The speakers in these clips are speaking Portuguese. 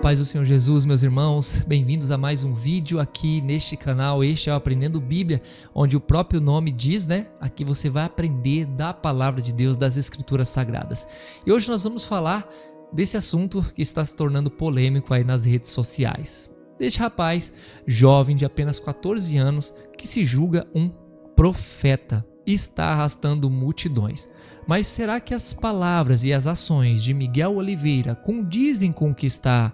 paz do Senhor Jesus, meus irmãos, bem-vindos a mais um vídeo aqui neste canal. Este é o Aprendendo Bíblia, onde o próprio nome diz, aqui você vai aprender da palavra de Deus, das escrituras sagradas. E hoje nós vamos falar desse assunto que está se tornando polêmico aí nas redes sociais. Deste rapaz, jovem de apenas 14 anos, que se julga um profeta e está arrastando multidões. Mas será que as palavras e as ações de Miguel Oliveira condizem com o que está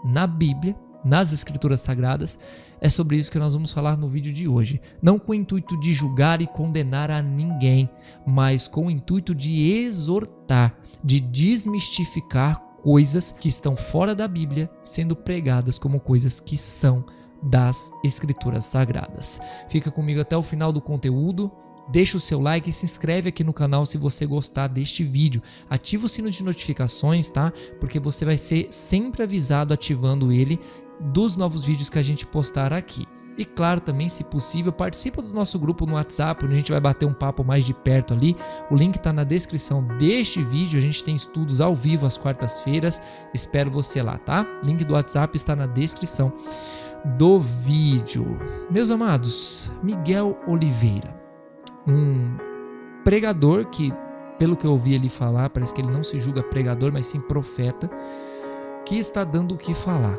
na Bíblia, nas Escrituras Sagradas? É sobre isso que nós vamos falar no vídeo de hoje. Não com o intuito de julgar e condenar a ninguém, mas com o intuito de exortar, de desmistificar coisas que estão fora da Bíblia, sendo pregadas como coisas que são das Escrituras Sagradas. Fica comigo até o final do conteúdo. Deixa o seu like e se inscreve aqui no canal se você gostar deste vídeo. Ativa o sino de notificações, tá? Porque você vai ser sempre avisado ativando ele dos novos vídeos que a gente postar aqui. E claro, também, se possível, participa do nosso grupo no WhatsApp, onde a gente vai bater um papo mais de perto ali. O link está na descrição deste vídeo. A gente tem estudos ao vivo às quartas-feiras. Espero você lá, tá? Link do WhatsApp está na descrição do vídeo. Meus amados, Miguel Oliveira, um pregador que, pelo que eu ouvi ele falar, parece que ele não se julga pregador, mas sim profeta, que está dando o que falar.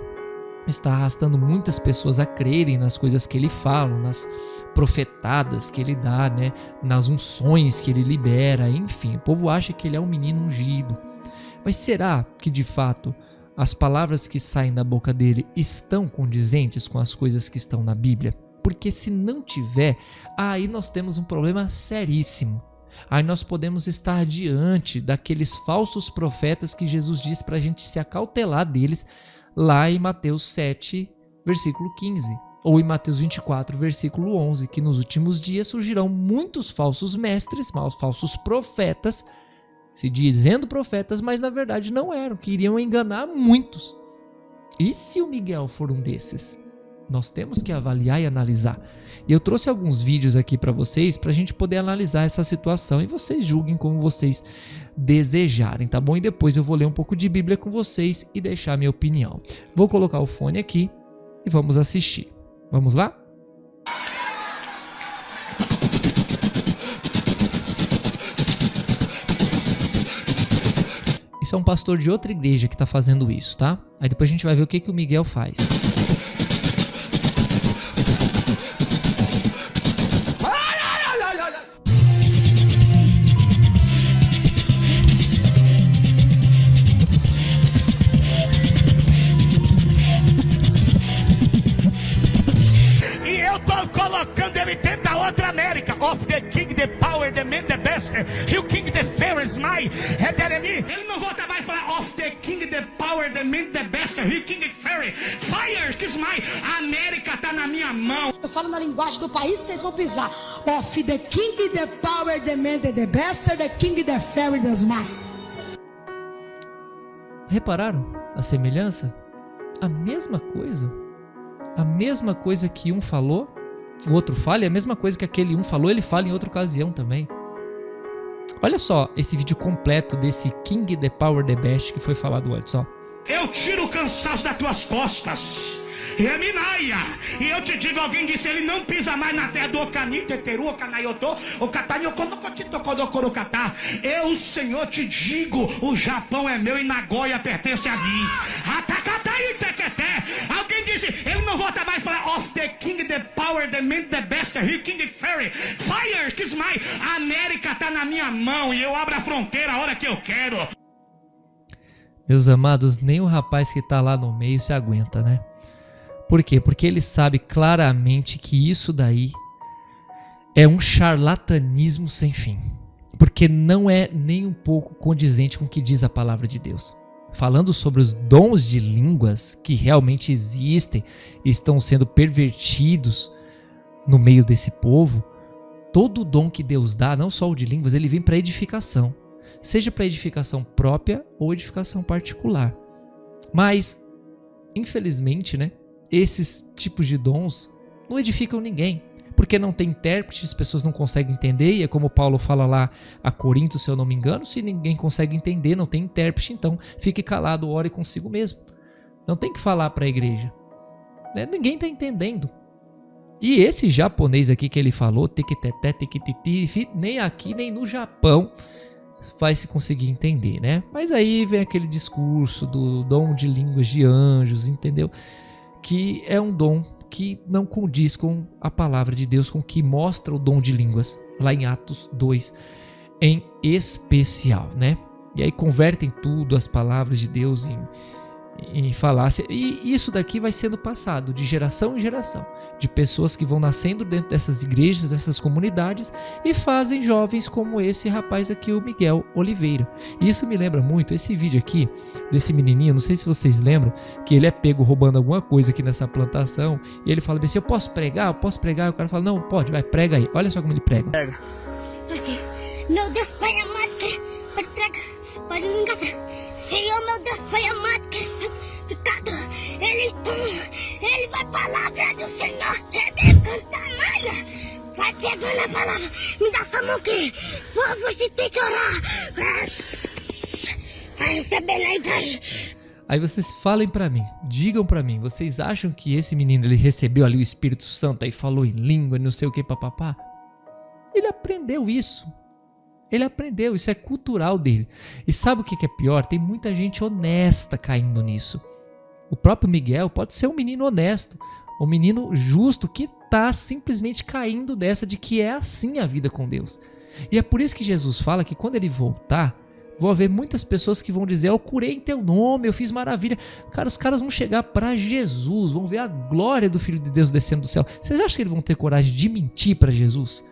Está arrastando muitas pessoas a crerem nas coisas que ele fala, nas profetadas que ele dá, nas unções que ele libera, enfim. O povo acha que ele é um menino ungido. Mas será que, de fato, as palavras que saem da boca dele estão condizentes com as coisas que estão na Bíblia? Porque se não tiver, aí nós temos um problema seríssimo. Aí nós podemos estar diante daqueles falsos profetas que Jesus diz para a gente se acautelar deles lá em Mateus 7, versículo 15. Ou em Mateus 24, versículo 11, que nos últimos dias surgirão muitos falsos mestres, falsos profetas, se dizendo profetas, mas na verdade não eram, que iriam enganar muitos. E se o Miguel for um desses? Nós temos que avaliar e analisar. E eu trouxe alguns vídeos aqui para vocês, para a gente poder analisar essa situação e vocês julguem como vocês desejarem, tá bom? E depois eu vou ler um pouco de Bíblia com vocês e deixar minha opinião. Vou colocar o fone aqui e vamos assistir. Vamos lá? Isso é um pastor de outra igreja que está fazendo isso, tá? Aí depois a gente vai ver o que o Miguel faz. Of the king, the power, the man, the best. You king, the fair is my. Ele não volta mais para of the king, the power, the man, the best. You king, the fairy. Fire is my. A América tá na minha mão. Eu falo na linguagem do país, vocês vão pisar. Of the king, the power, the man, the best. The king, the fairy is my. Repararam a semelhança? A mesma coisa. A mesma coisa que um falou, o outro fala, e a mesma coisa que aquele um falou, ele fala em outra ocasião também. Olha só esse vídeo completo desse King, the Power, the Best que foi falado antes, ó. Eu tiro o cansaço das tuas costas. E a Minaia. E eu te digo, alguém disse, ele não pisa mais na terra do Ocani, Teteru, Ocanaiotô, Ocatani, Ocodocotito, Codocorocatá. Eu, o Senhor, te digo, o Japão é meu e Nagoya pertence a mim. Atacatai e Tequeté. Alguém disse, ele não volta mais para of the king, the power, the man, the best, he king, the fairy. Fire, kiss my. A América tá na minha mão e eu abro a fronteira a hora que eu quero. Meus amados, nem o rapaz que tá lá no meio se aguenta, né? Por quê? Porque ele sabe claramente que isso daí é um charlatanismo sem fim. Porque não é nem um pouco condizente com o que diz a palavra de Deus. Falando sobre os dons de línguas que realmente existem e estão sendo pervertidos no meio desse povo, todo o dom que Deus dá, não só o de línguas, ele vem para edificação. Seja para edificação própria ou edificação particular. Mas, infelizmente, esses tipos de dons não edificam ninguém. porque não tem intérprete, as pessoas não conseguem entender, e é como Paulo fala lá a Corinto, se eu não me engano, se ninguém consegue entender, não tem intérprete, então fique calado, ore consigo mesmo. Não tem que falar para a igreja. Né? Ninguém está entendendo. E esse japonês aqui que ele falou, tequeteté, tequetiti, nem aqui nem no Japão vai se conseguir entender, né? Mas aí vem aquele discurso do dom de línguas de anjos, entendeu? Que é um dom que não condiz com a palavra de Deus, com o que mostra o dom de línguas, lá em Atos 2, em especial, né? E aí convertem tudo, as palavras de Deus em falácia. E isso daqui vai sendo passado de geração em geração, de pessoas que vão nascendo dentro dessas igrejas, dessas comunidades, e fazem jovens como esse rapaz aqui, o Miguel Oliveira. E isso me lembra muito esse vídeo aqui desse menininho, não sei se vocês lembram, que ele é pego roubando alguma coisa aqui nessa plantação, e ele fala bem assim: eu posso pregar? Eu posso pregar? O cara fala: não, pode, vai, prega aí. Olha só como ele prega. Meu Deus, Pai amado, pode pregar, pode me engajar. Senhor, meu Deus, Pai amado, que é santificado. Ele vai palavra do Senhor, você me canta maia. Vai pegando a palavra, me dá essa mão aqui. Você tem que orar. Vai receber na idade. Aí vocês falem pra mim, digam pra mim, vocês acham que esse menino ele recebeu ali o Espírito Santo, aí falou em língua, não sei o que, papapá? Ele aprendeu isso. Ele aprendeu, isso é cultural dele. E sabe o que é pior? Tem muita gente honesta caindo nisso. O próprio Miguel pode ser um menino honesto, um menino justo que está simplesmente caindo dessa de que é assim a vida com Deus. E é por isso que Jesus fala que quando ele voltar, vão haver muitas pessoas que vão dizer: eu curei em teu nome, eu fiz maravilha. Cara, os caras vão chegar para Jesus, vão ver a glória do Filho de Deus descendo do céu. Vocês acham que eles vão ter coragem de mentir para Jesus?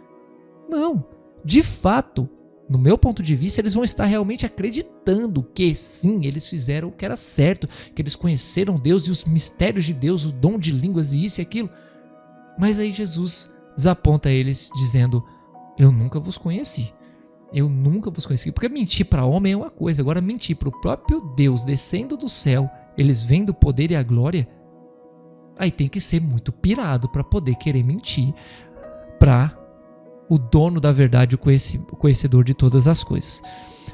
Não, de fato, no meu ponto de vista, eles vão estar realmente acreditando que sim, eles fizeram o que era certo, que eles conheceram Deus e os mistérios de Deus, o dom de línguas e isso e aquilo. Mas aí Jesus desaponta eles dizendo: eu nunca vos conheci. Eu nunca vos conheci. Porque mentir para homem é uma coisa, agora mentir para o próprio Deus descendo do céu, eles vendo o poder e a glória, aí tem que ser muito pirado para poder querer mentir para o dono da verdade, o conhecedor de todas as coisas.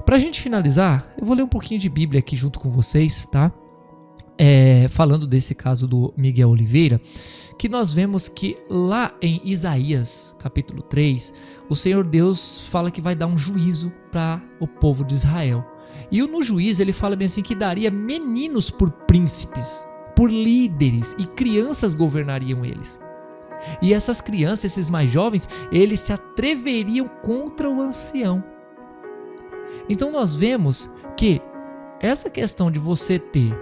Para a gente finalizar, eu vou ler um pouquinho de Bíblia aqui junto com vocês, tá? Falando desse caso do Miguel Oliveira, que nós vemos que lá em Isaías, capítulo 3, o Senhor Deus fala que vai dar um juízo para o povo de Israel. E no juízo ele fala bem assim que daria meninos por príncipes, por líderes, e crianças governariam eles. E essas crianças, esses mais jovens, eles se atreveriam contra o ancião. Então nós vemos que essa questão de você ter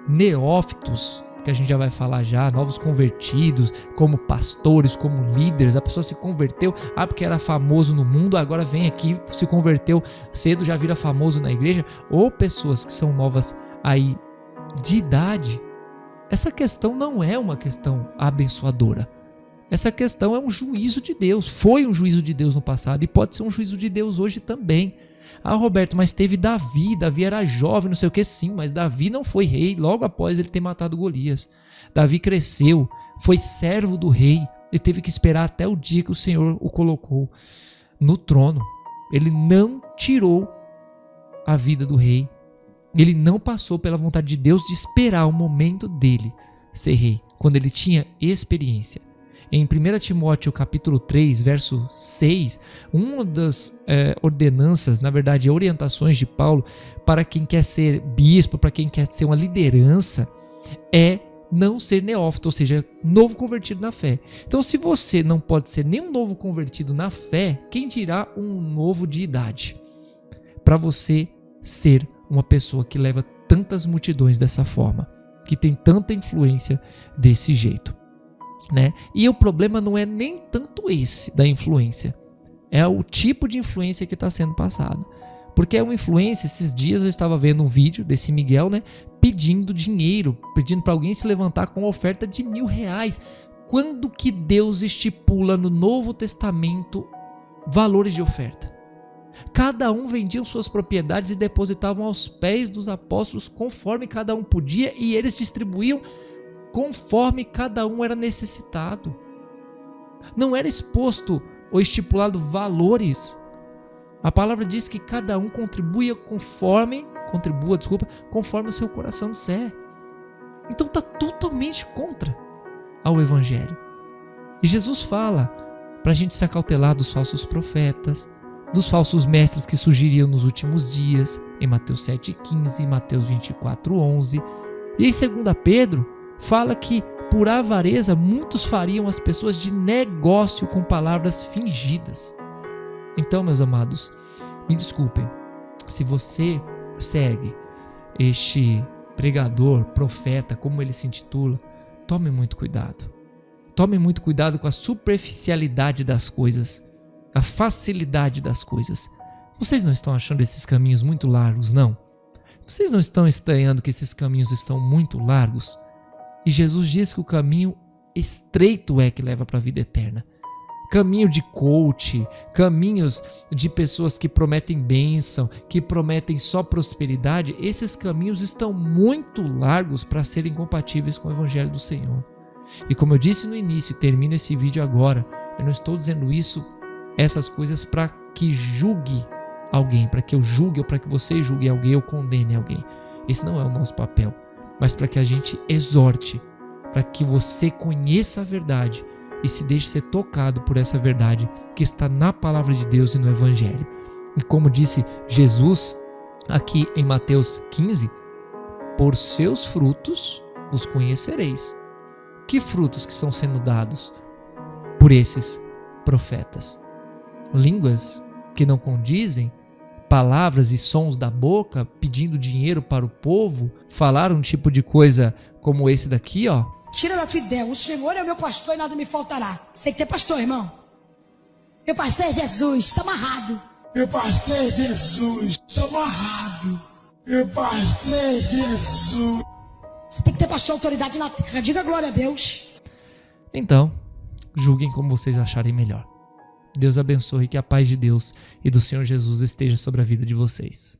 neófitos, que a gente já vai falar já, novos convertidos, como pastores, como líderes, a pessoa se converteu, porque era famoso no mundo, agora vem aqui, se converteu cedo, já vira famoso na igreja, ou pessoas que são novas aí de idade. Essa questão não é uma questão abençoadora. Essa questão é um juízo de Deus. Foi um juízo de Deus no passado e pode ser um juízo de Deus hoje também. Ah, Roberto, mas teve Davi era jovem, não sei o que, sim, mas Davi não foi rei logo após ele ter matado Golias. Davi cresceu, foi servo do rei e teve que esperar até o dia que o Senhor o colocou no trono. Ele não tirou a vida do rei. Ele não passou pela vontade de Deus de esperar o momento dele ser rei, quando ele tinha experiência. Em 1 Timóteo capítulo 3, verso 6, uma das ordenanças, na verdade, orientações de Paulo para quem quer ser bispo, para quem quer ser uma liderança, é não ser neófito, ou seja, novo convertido na fé. Então, se você não pode ser nem um novo convertido na fé, quem dirá um novo de idade? Para você ser uma pessoa que leva tantas multidões dessa forma, que tem tanta influência desse jeito. Né? E o problema não é nem tanto esse da influência, é o tipo de influência que está sendo passada. Porque é uma influência. Esses dias eu estava vendo um vídeo desse Miguel, né, pedindo dinheiro, pedindo para alguém se levantar com uma oferta de R$1.000. Quando que Deus estipula no Novo Testamento valores de oferta? Cada um vendia suas propriedades e depositavam aos pés dos apóstolos conforme cada um podia, e eles distribuíam conforme cada um era necessitado. Não era exposto ou estipulado valores. A palavra diz que cada um contribua conforme o seu coração disser. Então está totalmente contra ao evangelho. E Jesus fala para a gente se acautelar dos falsos profetas, dos falsos mestres que surgiriam nos últimos dias, em Mateus 7,15, Mateus 24,11. E em 2 Pedro, fala que por avareza muitos fariam as pessoas de negócio com palavras fingidas. Então, meus amados, me desculpem, se você segue este pregador, profeta, como ele se intitula, tome muito cuidado. Tome muito cuidado com a superficialidade das coisas, a facilidade das coisas. Vocês não estão achando esses caminhos muito largos, não? Vocês não estão estranhando que esses caminhos estão muito largos? E Jesus diz que o caminho estreito é que leva para a vida eterna. Caminho de coach, caminhos de pessoas que prometem bênção, que prometem só prosperidade, esses caminhos estão muito largos para serem compatíveis com o Evangelho do Senhor. E como eu disse no início, e termino esse vídeo agora, eu não estou dizendo essas coisas para que julgue alguém, para que eu julgue ou para que você julgue alguém ou condene alguém. Esse não é o nosso papel, mas para que a gente exorte, para que você conheça a verdade e se deixe ser tocado por essa verdade que está na palavra de Deus e no Evangelho. E como disse Jesus aqui em Mateus 15, por seus frutos os conhecereis. Que frutos que estão sendo dados por esses profetas? Línguas que não condizem, palavras e sons da boca pedindo dinheiro para o povo, falar um tipo de coisa como esse daqui, ó. Tira da tua ideia, o Senhor é o meu pastor e nada me faltará. Você tem que ter pastor, irmão. Meu pastor é Jesus, está amarrado. Meu pastor é Jesus, está amarrado. Meu pastor é Jesus. Você tem que ter pastor, autoridade na terra. Diga glória a Deus. Então, julguem como vocês acharem melhor. Deus abençoe, que a paz de Deus e do Senhor Jesus esteja sobre a vida de vocês.